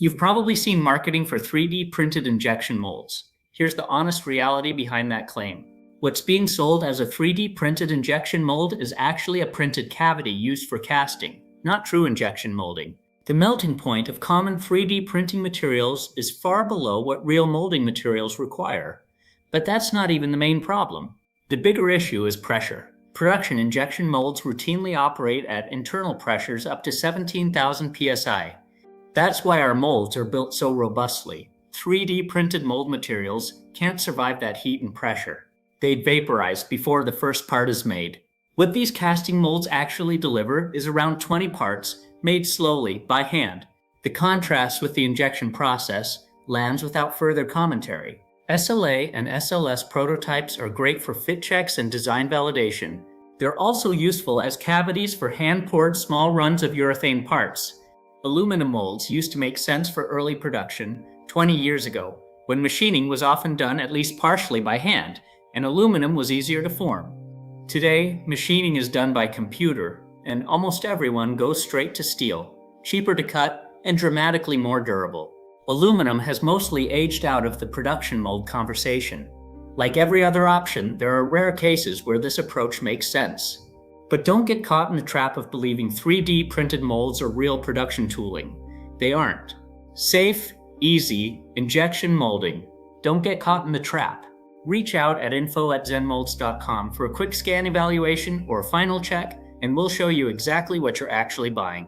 You've probably seen marketing for 3D printed injection molds. Here's the honest reality behind that claim. What's being sold as a 3D printed injection mold is actually a printed cavity used for casting, not true injection molding. The melting point of common 3D printing materials is far below what real molding materials require. But that's not even the main problem. The bigger issue is pressure. Production injection molds routinely operate at internal pressures up to 17,000 psi. That's why our molds are built so robustly. 3D printed mold materials can't survive that heat and pressure. They'd vaporize before the first part is made. What these casting molds actually deliver is around 20 parts, made slowly, by hand. The contrast with the injection process lands without further commentary. SLA and SLS prototypes are great for fit checks and design validation. They're also useful as cavities for hand-poured small runs of urethane parts. Aluminum molds used to make sense for early production 20 years ago, when machining was often done at least partially by hand, and aluminum was easier to form. Today, machining is done by computer, and almost everyone goes straight to steel, cheaper to cut and dramatically more durable. Aluminum has mostly aged out of the production mold conversation. Like every other option, there are rare cases where this approach makes sense. But don't get caught in the trap of believing 3D printed molds are real production tooling. They aren't. Safe, easy, injection molding. Don't get caught in the trap. Reach out at info@zenmolds.com for a quick scan evaluation or a final check, and we'll show you exactly what you're actually buying.